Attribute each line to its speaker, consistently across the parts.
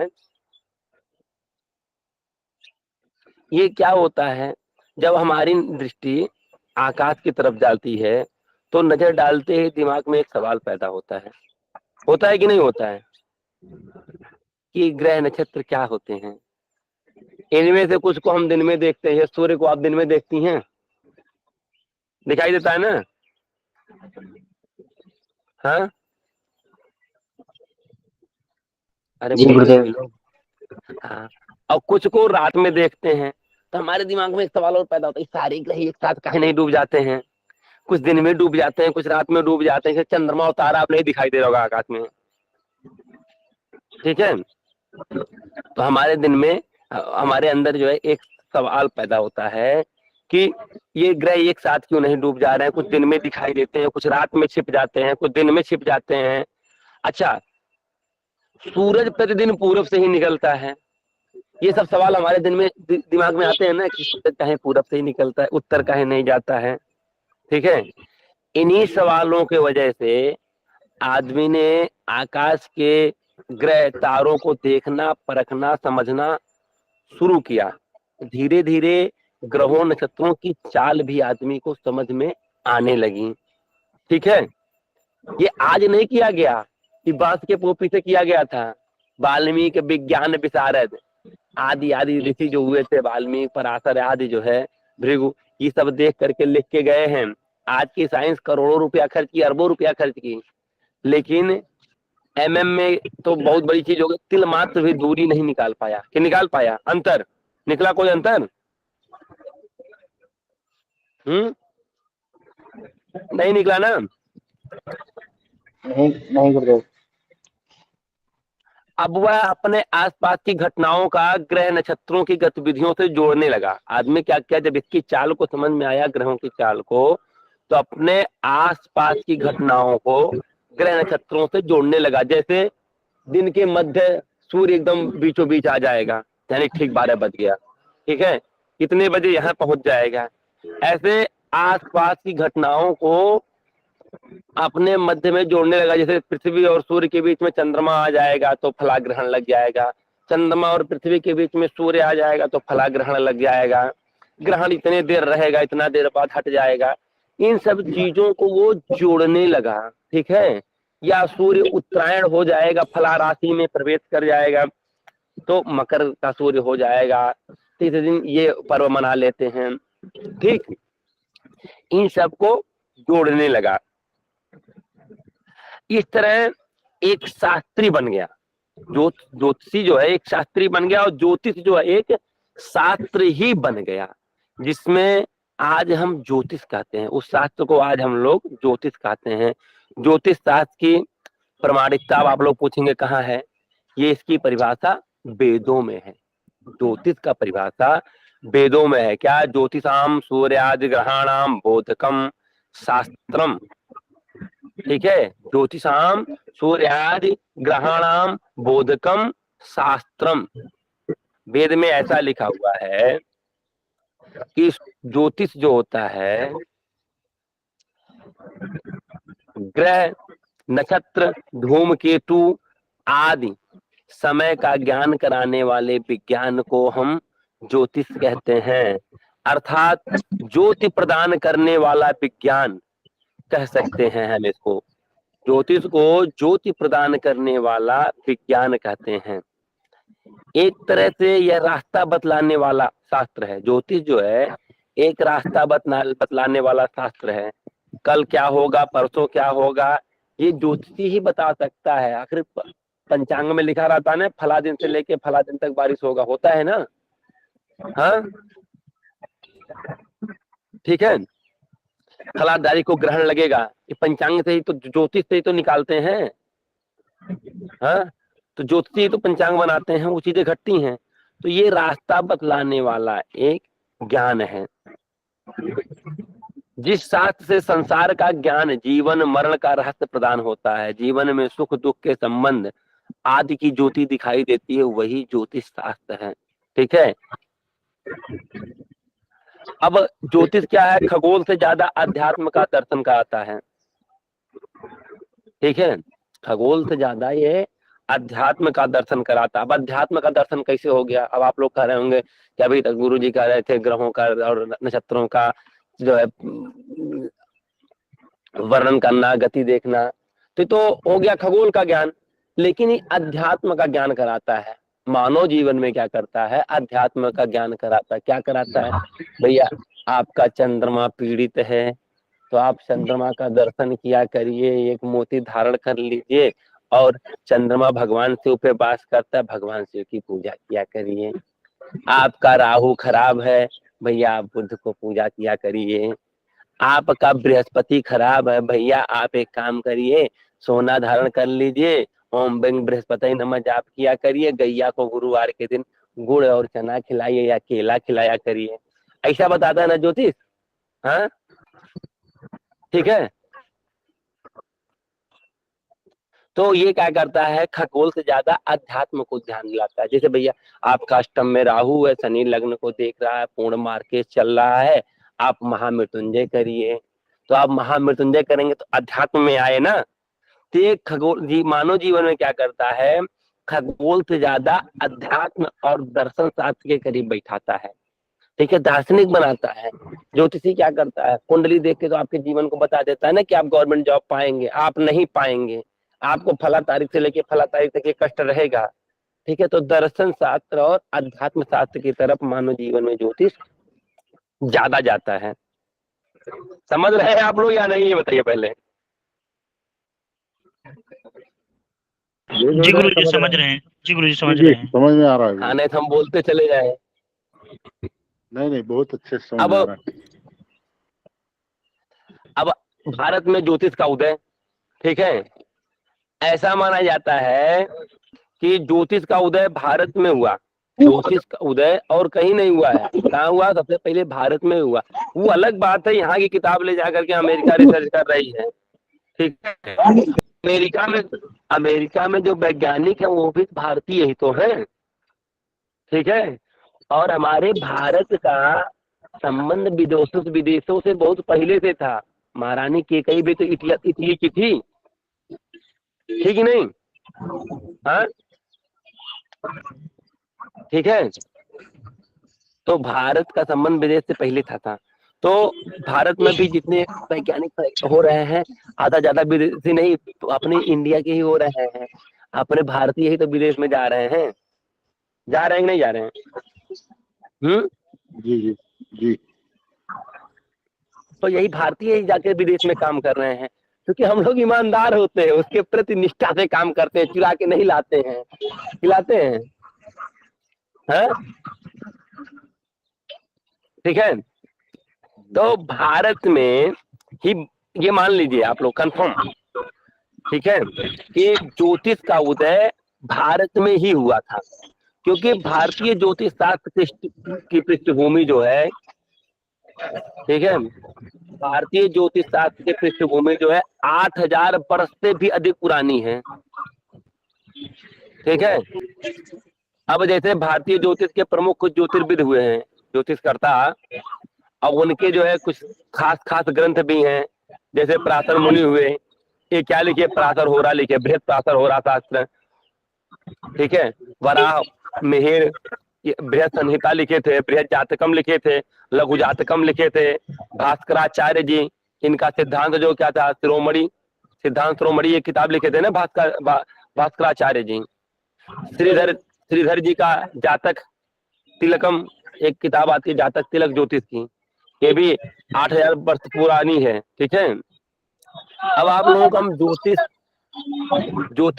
Speaker 1: है, ये क्या होता है, जब हमारी दृष्टि आकाश की तरफ जाती है तो नजर डालते ही दिमाग में एक सवाल पैदा होता है कि नहीं होता है, कि ग्रह नक्षत्र क्या होते हैं। इनमें से कुछ को हम दिन में देखते हैं, सूर्य को आप दिन में देखती हैं, दिखाई देता है ना? हाँ, अरे
Speaker 2: जी
Speaker 1: बोलो
Speaker 2: गुरुदेव।
Speaker 1: सभी लोग। हाँ, और कुछ को रात में देखते हैं, तो हमारे दिमाग में एक सवाल और पैदा होता है, सारे ग्रह एक साथ काहे नहीं डूब जाते हैं? कुछ दिन में डूब जाते हैं, कुछ रात में डूब जाते हैं, जैसे चंद्रमा और तारा आप नहीं दिखाई दे रहा होगा आकाश में, ठीक है? तो हमारे दिन में हमारे अंदर जो है एक सवाल पैदा होता है कि ये ग्रह एक साथ क्यों नहीं डूब जा रहे हैं, कुछ दिन में दिखाई देते हैं, कुछ रात में छिप जाते हैं, कुछ दिन में छिप जाते हैं। अच्छा, सूरज प्रतिदिन पूरब से ही निकलता है, ये सब सवाल हमारे दिन में दिमाग में आते हैं ना, कि सूरज काहे पूरब से ही निकलता है, उत्तर काहे नहीं जाता है, ठीक है? इन्हीं सवालों के वजह से आदमी ने आकाश के ग्रह तारों को देखना, परखना, समझना शुरू किया। धीरे धीरे ग्रहों नक्षत्रों की चाल भी आदमी को समझ में आने लगी, ठीक है? ये आज नहीं किया गया, कि बांस के पोपी से किया गया था। वाल्मीकि विज्ञान विशारद, आदि आदि ऋषि जो हुए थे, वाल्मीकि, पराशर आदि जो है, भृगु, ये सब देख करके लिख के गए हैं। आज की साइंस करोड़ों रुपया खर्च की, अरबों रुपया खर्च की, लेकिन एमएम में तो बहुत बड़ी चीज हो गई, तिल मात्र भी दूरी नहीं निकाल पाया, कि निकाल पाया अंतर? निकला कोई अंतर? नहीं निकला ना?
Speaker 2: नहीं नहीं गुरुदेव।
Speaker 1: अब वह अपने आसपास की घटनाओं का ग्रह नक्षत्रों की गतिविधियों से जोड़ने लगा। आदमी क्या किया, जब इसकी चाल को समझ में आया, ग्रहों की चाल को, तो अपने आसपास की घटनाओं को ग्रह नक्षत्रों से जोड़ने लगा। जैसे दिन के मध्य सूर्य एकदम बीचों बीच आ जाएगा, यानी ठीक 12 बज गया, ठीक है, कितने बजे यहाँ पहुंच जाएगा। ऐसे आसपास की घटनाओं को अपने मध्य में जोड़ने लगा। जैसे पृथ्वी और सूर्य के बीच में चंद्रमा आ जाएगा तो फलाग्रहण लग जाएगा, चंद्रमा और पृथ्वी के बीच में सूर्य आ जाएगा तो फलाग्रहण लग जाएगा, ग्रहण इतने देर रहेगा, इतना देर बाद हट जाएगा। इन सब चीजों को वो जोड़ने लगा, ठीक है? या सूर्य उत्तरायण हो जाएगा, फला राशि में प्रवेश कर जाएगा तो मकर का सूर्य हो जाएगा, तीसरे दिन ये पर्व मना लेते हैं, ठीक? इन सब को जोड़ने लगा। इस तरह एक शास्त्री बन गया, ज्योतिषी जो है एक शास्त्री बन गया, और ज्योतिष जो है एक शास्त्र ही बन गया, जिसमें आज हम ज्योतिष कहते हैं। उस शास्त्र को आज हम लोग ज्योतिष कहते हैं। ज्योतिष शास्त्र की प्रमाणिकता अब आप लोग पूछेंगे कहाँ है, ये इसकी परिभाषा वेदों में है। ज्योतिष का परिभाषा वेदों में है। क्या? ज्योतिषाम सूर्यादि ग्रहाणाम बोधकम शास्त्रम, ठीक है? ज्योतिषाम सूर्यादि ग्रहाणाम बोधकम शास्त्रम। वेद में ऐसा लिखा हुआ है कि ज्योतिष जो होता है, ग्रह, नक्षत्र, धूमकेतु आदि समय का ज्ञान कराने वाले विज्ञान को हम ज्योतिष कहते हैं। अर्थात ज्योति प्रदान करने वाला विज्ञान कह सकते हैं हम इसको। ज्योतिष को ज्योति प्रदान करने वाला विज्ञान कहते हैं। एक तरह से यह रास्ता बतलाने वाला शास्त्र है। ज्योतिष जो है एक रास्ता बतलाने वाला शास्त्र है। कल क्या होगा, परसों क्या होगा, ये ज्योतिषी ही बता सकता है। आखिर पंचांग में लिखा रहता है ना, फला दिन से लेके फला दिन तक बारिश होगा, होता है ना? हाँ, ठीक है। फला तारीख को ग्रहण लगेगा, ये पंचांग से ही तो, ज्योतिष से ही तो निकालते हैं। हाँ, तो ज्योतिषी तो पंचांग बनाते हैं, वो चीजें घटती हैं। तो ये रास्ता बतलाने वाला एक ज्ञान है। जिस शास्त्र से संसार का ज्ञान, जीवन मरण का रहस्य प्रदान होता है, जीवन में सुख दुख के संबंध आदि की ज्योति दिखाई देती है, वही ज्योतिष शास्त्र है, ठीक है? अब ज्योतिष क्या है? खगोल से ज्यादा अध्यात्म का दर्शन कराता है, ठीक है? खगोल से ज्यादा ये अध्यात्म का दर्शन कराता। अब अध्यात्म का दर्शन कैसे हो गया? अब आप लोग कह रहे होंगे कि अभी तक गुरु जी कह रहे थे ग्रहों का और नक्षत्रों का जो है वर्णन करना, गति देखना, तो हो गया खगोल का ज्ञान। लेकिन ये अध्यात्म का ज्ञान कराता है। मानव जीवन में क्या करता है? अध्यात्म का ज्ञान कराता है। क्या कराता है भैया? आपका चंद्रमा पीड़ित है तो आप चंद्रमा का दर्शन किया करिए, एक मोती धारण कर लीजिए और चंद्रमा भगवान शिव पे वास करता है, भगवान शिव की पूजा किया करिए। आपका राहु खराब है भैया, आप बुध को पूजा किया करिए। आपका बृहस्पति खराब है भैया, आप एक काम करिए, सोना धारण कर लीजिए, ओम बिंग बृहस्पति नमः जाप किया करिए, गैया को गुरुवार के दिन गुड़ और चना खिलाइए या केला खिलाया करिए। ऐसा बताता है ना ज्योतिष। हाँ, ठीक है। तो ये क्या करता है? खगोल से ज्यादा अध्यात्म को ध्यान दिलाता है। जैसे भैया आपका अष्टम में राहु है, शनि लग्न को देख रहा है, पूर्ण मार्केट चल रहा है, आप महामृत्युंजय करिए। तो आप महामृत्युंजय करेंगे तो अध्यात्म में आए ना। तो ये खगोल जी मानव जीवन में क्या करता है? खगोल से ज्यादा अध्यात्म और दर्शन शास्त्र के करीब बैठाता है। ठीक है, दार्शनिक बनाता है। ज्योतिषी क्या करता है? कुंडली देख के तो आपके जीवन को बता देता है ना कि आप गवर्नमेंट जॉब पाएंगे, आप नहीं पाएंगे, आपको फला तारीख से लेके फला तारीख तक ये कष्ट रहेगा। ठीक है, तो दर्शन शास्त्र और अध्यात्म शास्त्र की तरफ मानव जीवन में ज्योतिष ज्यादा जाता है। समझ रहे हैं आप लोग या नहीं, ये बताइए पहले।
Speaker 2: जी गुरु जी समझ रहे हैं, जी गुरु जी समझ रहे हैं,
Speaker 3: समझ में आ रहा है।
Speaker 1: हाँ, नहीं तो हम बोलते चले जाए।
Speaker 3: नहीं, बहुत अच्छे से समझ में आ रहा है।
Speaker 1: अब भारत में ज्योतिष का उदय, ठीक है, ऐसा माना जाता है कि ज्योतिष का उदय भारत में हुआ। ज्योतिष का उदय और कहीं नहीं हुआ है। कहाँ हुआ? सबसे पहले भारत में हुआ। वो अलग बात है, यहाँ की किताब ले जाकर के अमेरिका रिसर्च कर रही है। ठीक है, अमेरिका में जो वैज्ञानिक है वो भी भारतीय ही तो है। ठीक है, और हमारे भारत का संबंध विदेशों से बहुत पहले से था। महारानी केकई भी तो इटली की थी, ठीक ही नहीं? हाँ, ठीक है। तो भारत का संबंध विदेश से पहले था। तो भारत में भी जितने वैज्ञानिक हो रहे हैं, आधा ज्यादा विदेशी नहीं, तो अपने इंडिया के ही हो रहे हैं। अपने भारतीय ही तो विदेश में जा रहे हैं। जा रहे हैं कि नहीं जा रहे हैं?
Speaker 3: जी जी जी।
Speaker 1: तो यही भारतीय ही जाके विदेश में काम कर रहे हैं, क्योंकि हम लोग ईमानदार होते हैं, उसके प्रति निष्ठा से काम करते हैं, चुरा के नहीं लाते हैं, खिलाते हैं। ठीक है, तो भारत में ही ये मान लीजिए आप लोग कंफर्म, ठीक है, कि ज्योतिष का उदय भारत में ही हुआ था। क्योंकि भारतीय ज्योतिष शास्त्र की पृष्ठभूमि जो है, ठीक है, भारतीय ज्योतिष शास्त्र की पृष्ठभूमि जो है 8000 वर्ष से भी अधिक पुरानी है। ठीक है, अब जैसे भारतीय ज्योतिष के प्रमुख कुछ ज्योतिर्विद हुए हैं, ज्योतिषकर्ता, अब उनके जो है कुछ खास ग्रंथ भी हैं। जैसे पराशर मुनि हुए, ये क्या लिखे? पराशर होरा लिखे, बृहद पराशर होरा शास्त्र। ठीक है, वराह मिहिर बृहद संहिता लिखे थे, बृहद जातकम लिखे थे, लघु जातकम लिखे थे। भास्कराचार्य जी, इनका सिद्धांत जो क्या था, शिरोमणि सिद्धांत शिरोमणि, एक किताब लिखे थे ना भास्कराचार्य जी। श्रीधर जी का जातक तिलकम, एक किताब आती है जातक तिलक ज्योतिष की, ये भी 8000 वर्ष पुरानी है। ठीक है, अब आप लोगों को हम ज्योतिष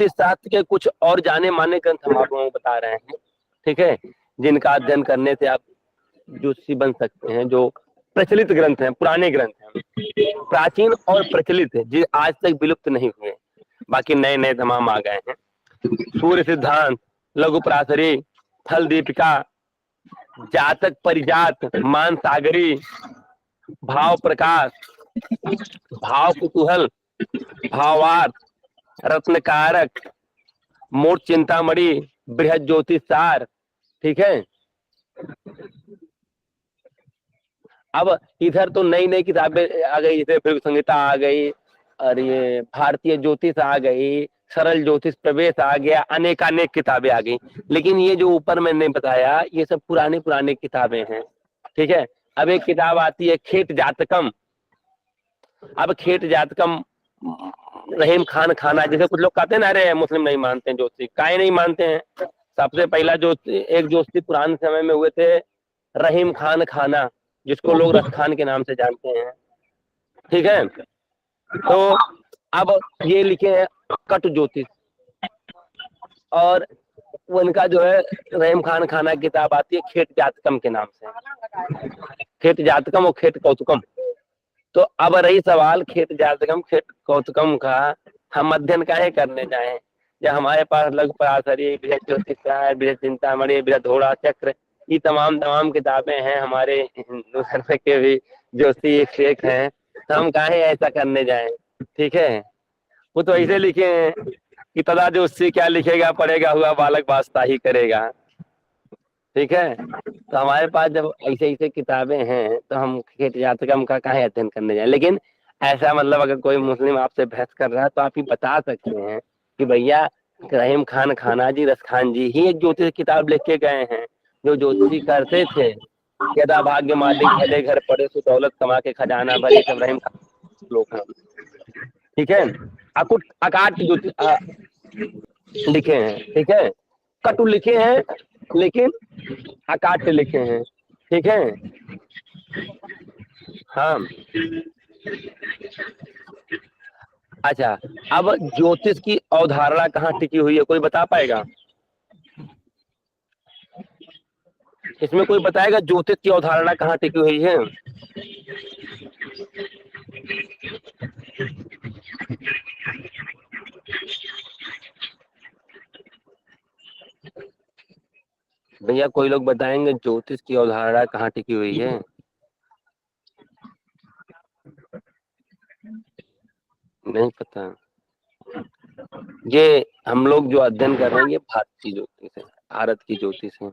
Speaker 1: शास्त्र के कुछ और जाने माने ग्रंथ हम आप लोगों को बता रहे हैं। ठीक है, जिनका अध्ययन करने से आप ज्योतिषी बन सकते हैं, जो प्रचलित ग्रंथ हैं, पुराने ग्रंथ हैं, प्राचीन और प्रचलित है, जो आज तक विलुप्त नहीं हुए। बाकी नए नए तमाम आ गए हैं। सूर्य सिद्धांत, लघु पराशरी, थल दीपिका, जातक परिजात, मान सागरी, भाव प्रकाश, भाव कुतूहल, भावार्थ, रत्नकारक, मोट चिंतामणि, बृहद ज्योतिष सार। ठीक है, अब इधर तो नई नई किताबें आ गई, जैसे भृगु संहिता आ गई, और ये भारतीय ज्योतिष आ गई, सरल ज्योतिष, प्रवेश आ गया, अनेकानेक किताबें आ गई। लेकिन ये जो ऊपर मैंने बताया ये सब पुरानी पुरानी किताबें हैं, ठीक है। अब एक किताब आती है खेत जातकम। अब खेत जातकम रहीम खान खाना, जैसे कुछ लोग कहते हैं ना, अरे मुस्लिम नहीं मानते हैं ज्योतिष, काहे नहीं मानते हैं। सबसे पहला जो एक ज्योतिषी पुराने समय में हुए थे, रहीम खान खाना, जिसको लोग रस खान के नाम से जानते हैं, ठीक है। तो अब ये लिखे हैं कट ज्योतिष, और उनका जो है रहीम खान खाना किताब आती है खेत जातकम के नाम से, खेत जातकम और खेत कौतुकम। तो अब रही सवाल खेत जातकम खेत कौतुकम का हम अध्ययन काहे करने जाएं, जब हमारे पास लघु पराशरी, बृहद ज्योतिषाय, बृहद चिंतामणि, बृहद घोड़ा चक्र, ये तमाम तमाम किताबें हैं हमारे हिंदू धर्म के भी ज्योतिषी एक से एक हैं, तो हम काहे ऐसा करने जाएं, ठीक है। वो तो ऐसे लिखे हैं कि तदा ज्योतिषी क्या लिखेगा, पढ़ेगा हुआ बालक वास्ता ही करेगा, ठीक है। तो हमारे पास जब ऐसे ऐसे किताबें हैं तो हम खेत जातकम का काहे अध्ययन करने जाए। लेकिन ऐसा मतलब अगर कोई मुस्लिम आपसे बहस कर रहा है तो आप ही बता सकते हैं कि भैया रहीम खान खाना जी, रस खान जी ही एक ज्योतिष किताब लिख के गए हैं, जो ज्योतिषी करते थे। यदा भाग्य मालिक भले घर पड़े तो दौलत कमा के खजाना भरे, सब रहीम खान लोग हैं, ठीक है। अकुट अकाट ज्योतिष लिखे हैं, ठीक है। कटु लिखे हैं लेकिन अकाट्य लिखे हैं, ठीक है। हाँ, अच्छा। अब ज्योतिष की अवधारणा कहाँ टिकी हुई है, कोई बता पाएगा? इसमें कोई बताएगा ज्योतिष की अवधारणा कहाँ टिकी हुई है? भैया कोई लोग बताएंगे ज्योतिष की अवधारणा कहाँ टिकी हुई है? नहीं पता। ये हम लोग जो अध्ययन कर रहे हैं ये भारतीय ज्योतिष है, भारत की ज्योतिष है।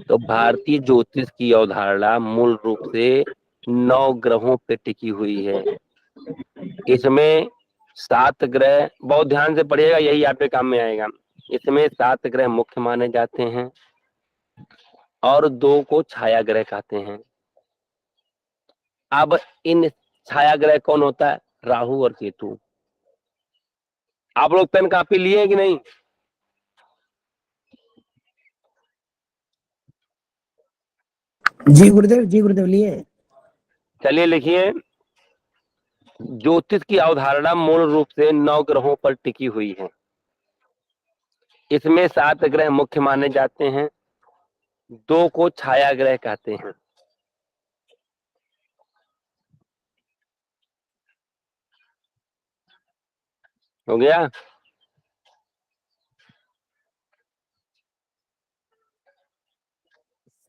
Speaker 1: तो भारतीय ज्योतिष की अवधारणा मूल रूप से 9 ग्रहों पे टिकी हुई है। इसमें 7 ग्रह, बहुत ध्यान से पढ़िएगा, यही आपके काम में आएगा। इसमें 7 ग्रह मुख्य माने जाते हैं और 2 को छाया ग्रह कहते हैं। अब इन छाया ग्रह कौन होता है? राहु और केतु। आप लोग पेन कापी लिए कि नहीं?
Speaker 4: जी गुरुदेव लिए।
Speaker 1: चलिए लिखिए। ज्योतिष की अवधारणा मूल रूप से 9 ग्रहों पर टिकी हुई है। इसमें 7 ग्रह मुख्य माने जाते हैं, 2 को छाया ग्रह कहते हैं। हो गया?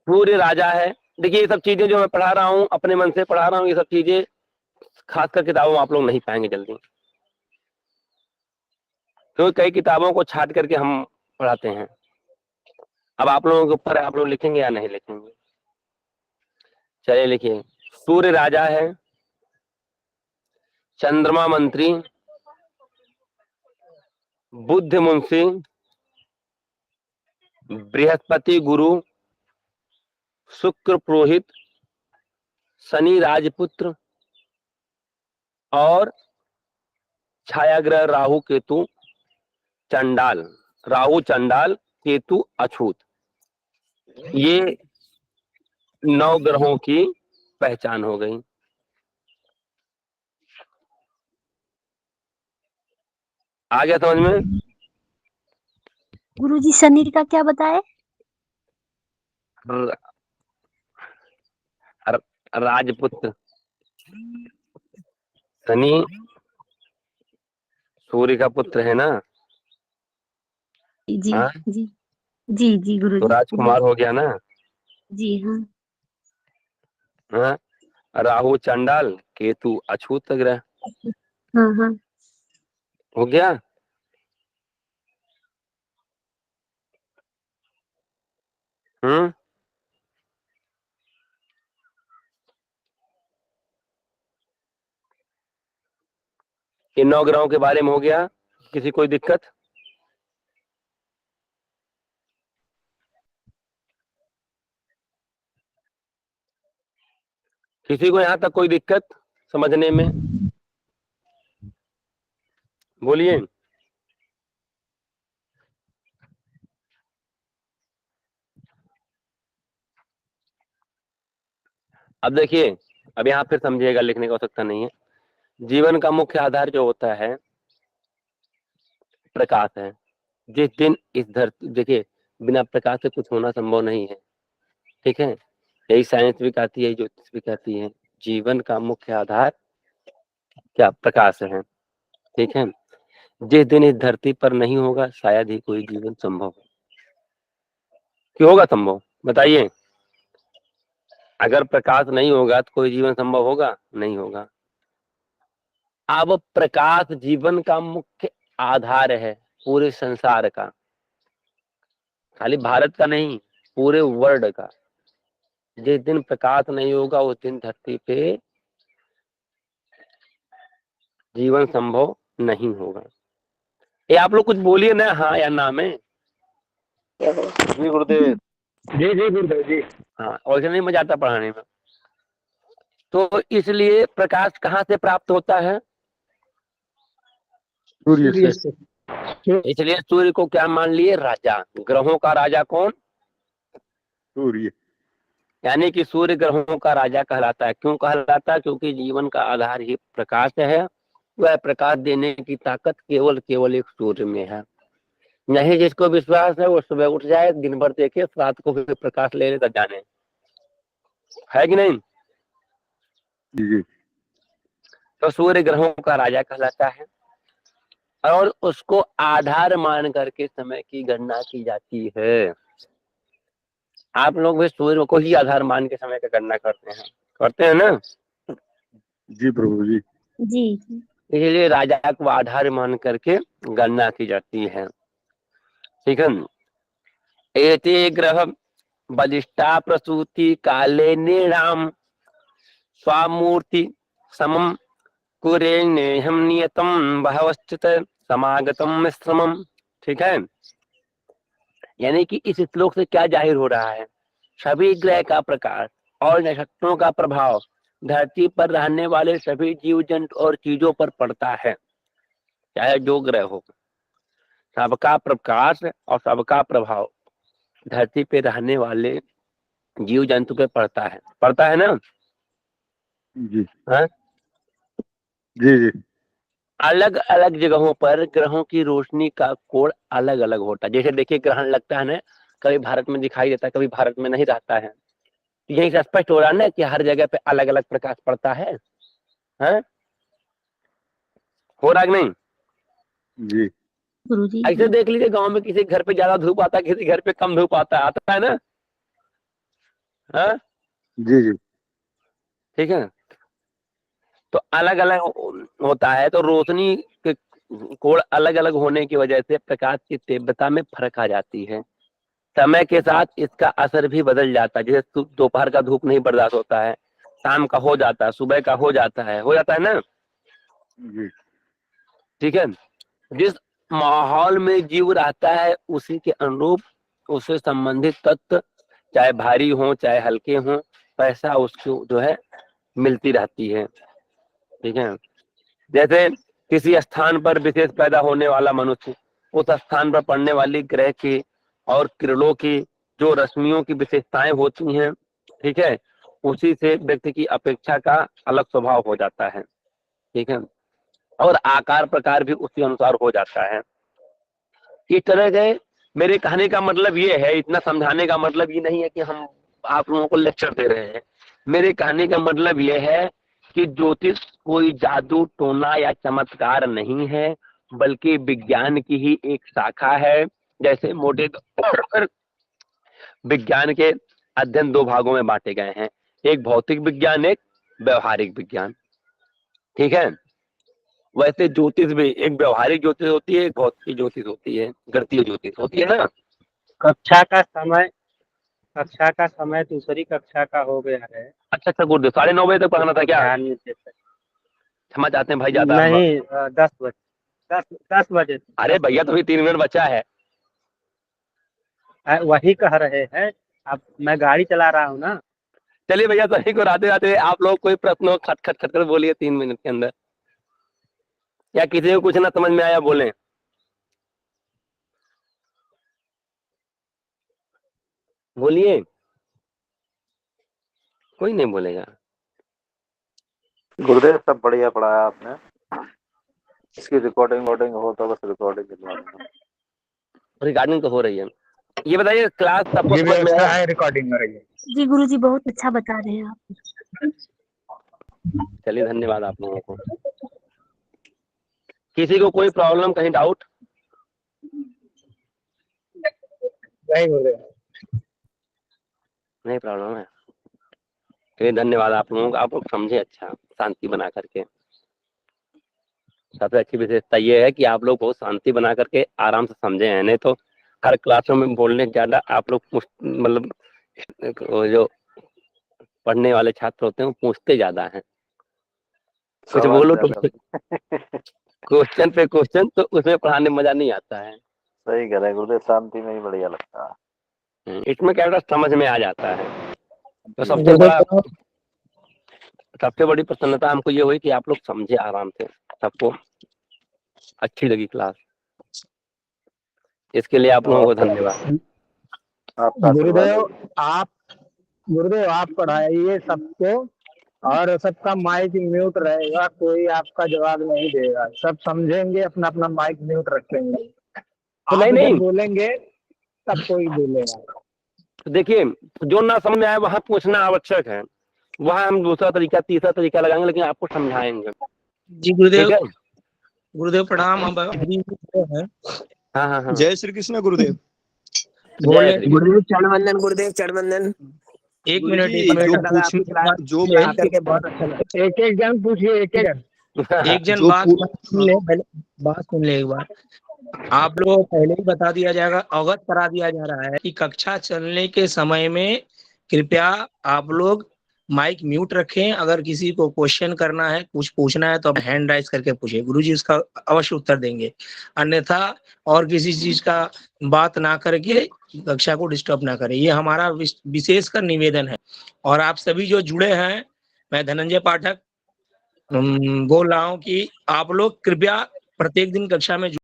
Speaker 1: सूर्य राजा है। देखिए ये सब चीजें जो मैं पढ़ा रहा हूँ अपने मन से पढ़ा रहा हूँ, ये सब चीजें खासकर किताबों में आप लोग नहीं पाएंगे जल्दी, क्योंकि कई किताबों को छाट करके हम पढ़ाते हैं। अब आप लोगों के ऊपर है, आप लोग लिखेंगे या नहीं लिखेंगे। चलिए लिखिए। सूर्य राजा है, चंद्रमा मंत्री, बुध मुंशी, बृहस्पति गुरु, शुक्र पुरोहित, शनि राजपुत्र और छायाग्रह राहु केतु चंडाल। राहु चंडाल, केतु अछूत। ये 9 ग्रहों की पहचान हो गई। आ गया समझ में?
Speaker 5: गुरुजी शनि का क्या बताए?
Speaker 1: र- राजपुत्र। शनि सूर्य का पुत्र है ना?
Speaker 5: जी
Speaker 1: हाँ,
Speaker 5: जी जी जी
Speaker 1: तो
Speaker 5: गुरुजी।
Speaker 1: राजकुमार हो गया ना?
Speaker 5: जी हाँ।
Speaker 1: हाँ, राहु चंडाल, केतु अछूत ग्रह।
Speaker 5: हाँ हाँ।
Speaker 1: हो गया? हम्म। ये 9 ग्रहों के बारे में हो गया। किसी कोई दिक्कत? किसी को यहाँ तक कोई दिक्कत समझने में? बोलिए। अब देखिए, अब यहाँ फिर समझिएगा, लिखने की आवश्यकता नहीं है। जीवन का मुख्य आधार जो होता है प्रकाश है। जिस दिन इस धरती, देखिए बिना प्रकाश के कुछ होना संभव नहीं है, ठीक है। यही साइंस भी कहती है, ज्योतिष भी कहती है, जीवन का मुख्य आधार क्या? प्रकाश है, ठीक है। जिस दिन इस धरती पर नहीं होगा शायद ही कोई जीवन संभव हो। क्यों होगा संभव? बताइए। अगर प्रकाश नहीं होगा तो कोई जीवन संभव होगा? नहीं होगा। अब प्रकाश जीवन का मुख्य आधार है पूरे संसार का, खाली भारत का नहीं, पूरे वर्ल्ड का। जिस दिन प्रकाश नहीं होगा उस दिन धरती पे जीवन संभव नहीं होगा। ये आप लोग कुछ बोलिए ना, हाँ या ना में।
Speaker 3: जी गुरुदेव।
Speaker 1: जी जी गुरुदेव जी। हाँ, और नहीं मजा आता पढ़ाने में। तो इसलिए प्रकाश कहाँ से प्राप्त होता है?
Speaker 3: सूर्य से।
Speaker 1: इसलिए सूर्य को क्या मान लिए? राजा। ग्रहों का राजा कौन?
Speaker 3: सूर्य।
Speaker 1: यानी कि सूर्य ग्रहों का राजा कहलाता है। क्यों कहलाता है? क्योंकि जीवन का आधार ही प्रकाश है। वह प्रकाश देने की ताकत केवल केवल एक सूर्य में है। नहीं जिसको विश्वास है वो सुबह उठ जाए, दिन भर देखे, रात को भी प्रकाश ले ले, तब जाने। है कि नहीं?
Speaker 3: जी।
Speaker 1: तो सूर्य ग्रहों का राजा कहलाता है और उसको आधार मान करके समय की गणना की जाती है। आप लोग भी सूर्य को ही आधार मान के समय की गणना करते हैं ना?
Speaker 3: जी प्रभु जी।
Speaker 5: जी।
Speaker 1: इसलिए राजा को आधार मान करके गणना की जाती है, ठीक है। एते ग्रह बलिष्ठा प्रसूति काले निराम स्वामूर्ति समम कुरेण्यहम नियतम बहवस्थित समागतम मिश्रमम, ठीक है। यानी कि इस श्लोक से क्या जाहिर हो रहा है? सभी ग्रह का प्रकाश और नक्षत्रों का प्रभाव धरती पर रहने वाले सभी जीव जंतु और चीजों पर पड़ता है, चाहे जो ग्रह हो। सबका प्रकाश और सबका प्रभाव धरती पे रहने वाले जीव जंतु पे पड़ता है ना?
Speaker 3: जी।
Speaker 1: हाँ?
Speaker 3: जी जी।
Speaker 1: अलग अलग जगहों पर ग्रहों की रोशनी का कोण अलग अलग होता है। जैसे देखिए ग्रहण लगता है ना, कभी भारत में दिखाई देता है, कभी भारत में नहीं रहता है। यही से स्पष्ट हो रहा है ना कि हर जगह पे अलग अलग प्रकाश पड़ता है। हाँ? हो रहा कि नहीं?
Speaker 3: जी।
Speaker 5: गुरुजी।
Speaker 1: ऐसे देख लीजिए, गांव में किसी घर पे ज्यादा धूप आता है, किसी घर पे कम धूप आता है ना? हाँ?
Speaker 3: जी जी।
Speaker 1: ठीक है। तो अलग अलग होता है, तो रोशनी के कोण अलग अलग होने की वजह से प्रकाश की तीव्रता में फर्क आ जाती है। समय के साथ इसका असर भी बदल जाता है। जैसे दोपहर का धूप नहीं बर्दाश्त होता है, शाम का हो जाता है, सुबह का हो जाता है ना?
Speaker 3: जी।
Speaker 1: ठीक है। जिस माहौल में जीव रहता है उसी के अनुरूप उससे संबंधित तत्व, चाहे भारी हो चाहे हल्के हो, पैसा उसको जो है मिलती रहती है, ठीक है। जैसे किसी स्थान पर विशेष पैदा होने वाला मनुष्य उस स्थान पर पड़ने वाली ग्रह की और किरणों की जो रश्मियों की विशेषताएं होती हैं, ठीक है, उसी से व्यक्ति की अपेक्षा का अलग स्वभाव हो जाता है, ठीक है। और आकार प्रकार भी उसी अनुसार हो जाता है। इस तरह से मेरे कहने का मतलब ये है, इतना समझाने का मतलब ये नहीं है कि हम आप लोगों को लेक्चर दे रहे हैं। मेरे कहने का मतलब ये है कि ज्योतिष कोई जादू टोना या चमत्कार नहीं है, बल्कि विज्ञान की ही एक शाखा है। जैसे मोटे तौर पर विज्ञान के अध्ययन दो भागों में बांटे गए हैं, एक भौतिक विज्ञान, एक व्यवहारिक विज्ञान, ठीक है। वैसे ज्योतिष भी एक व्यवहारिक ज्योतिष होती है, एक भौतिक ज्योतिष होती है, गणितीय ज्योतिष होती है ना।
Speaker 4: कक्षा का समय दूसरी कक्षा का हो गया है।
Speaker 1: अच्छा अच्छा गुरुदेव, 9:30 बजे तक पढ़ाना था क्या?
Speaker 4: ध्यान नहीं दे सकते।
Speaker 1: क्षमा चाहते हैं भाई, ज्यादा
Speaker 4: नहीं 10 बजे। 10 बजे।
Speaker 1: अरे भैया तो 3 मिनट बचा है।
Speaker 4: वही कह रहे हैं। अब मैं गाड़ी चला रहा हूँ ना।
Speaker 1: चलिए भैया, सभी को राधे राधे। आप लोग कोई प्रश्न हो खट खट खट कर बोलिए 3 मिनट के अंदर, या किसी को कुछ ना समझ में आया बोलें। बोलिए, कोई नहीं बोलेगा।
Speaker 6: गुरुदेव सब बढ़िया पढ़ाया आपने। इसकी रिकॉर्डिंग हो तो बस रिकॉर्डिंग
Speaker 1: रिकॉर्डिंग तो हो रही है। ये बताइए, क्लास सबको
Speaker 3: ये
Speaker 1: समझ में
Speaker 3: व्यवस्था
Speaker 1: आया?
Speaker 3: है, रिकॉर्डिंग हो रही है।
Speaker 5: जी गुरुजी बहुत अच्छा बता रहे हैं आप।
Speaker 1: चलिए, धन्यवाद आप लोगों को। किसी को कोई प्रॉब्लम, कहीं डाउट?
Speaker 3: नहीं गुरुदेव।
Speaker 1: नहीं प्रॉब्लम है। चलिए, धन्यवाद आप लोगों का। आप लोग समझे अच्छा, शांति बना करके। सबसे अच्छी विशेषता ये है कि आप लोग बहुत शांति बना करके आराम से समझे हैं। नहीं तो हर क्लासरूम में बोलने ज्यादा आप लोग मतलब वो जो पढ़ने वाले छात्र होते हैं वो पूछते ज्यादा हैं। कुछ बोलो तो क्वेश्चन पे क्वेश्चन, तो उसमें पढ़ाने में मजा नहीं आता है।
Speaker 6: सही कह रहे गुरुदेव, शांति में ही बढ़िया लगता है।
Speaker 1: इसमें क्या होता है, समझ में आ जाता है। तो सबसे बड़ी प्रसन्नता हमको ये हुई कि आप लोग समझे आराम से, सबको अच्छी लगी क्लास। इसके लिए आप लोगों को धन्यवाद।
Speaker 3: गुरुदेव आप पढ़ाइए सबको, और सबका माइक म्यूट रहेगा, कोई आपका जवाब नहीं देगा। सब समझेंगे, अपना अपना माइक म्यूट रखेंगे।
Speaker 1: तो
Speaker 3: आप
Speaker 1: नहीं
Speaker 3: जब बोलेंगे तब कोई बोलेगा।
Speaker 1: तो देखिए, जो ना समझ में आए वहां पूछना आवश्यक है। वहां हम दूसरा तरीका, तीसरा तरीका लगाएंगे, लेकिन आपको समझाएंगे।
Speaker 2: जी गुरुदेव।
Speaker 1: ठीक है?
Speaker 2: गुरुदेव प्रणाम। हम अभी हैं।
Speaker 1: हाँ।
Speaker 7: जय श्री कृष्ण गुरुदेव।
Speaker 2: बोले
Speaker 8: गुरुदेव चरण वंदन, गुरुदेव चरण वंदन।
Speaker 2: एक
Speaker 7: गुरु
Speaker 2: मिनट,
Speaker 7: जी,
Speaker 2: एक मिनट।
Speaker 7: जो
Speaker 8: बात करके बहुत अच्छा लगा।
Speaker 3: एक जन पूछिए, एक जन।
Speaker 2: एक जन
Speaker 7: जो
Speaker 2: बात सुन ले, पहले बात सुन ले एक बार। आप लोग पहले ही बता दिया जाएगा, अवगत करा दिया जा रहा है कि कक्षा चलने के समय में कृपया आप लोग माइक म्यूट रखें। अगर किसी को क्वेश्चन करना है, कुछ पूछना है, तो आप हैंड राइज करके पूछे, गुरुजी उसका अवश्य उत्तर देंगे। अन्यथा और किसी चीज का बात ना करके कक्षा को डिस्टर्ब ना करें, ये हमारा विशेष कर निवेदन है। और आप सभी जो जुड़े हैं, मैं धनंजय पाठक बोल रहा हूँ कि आप लोग कृपया प्रत्येक दिन कक्षा में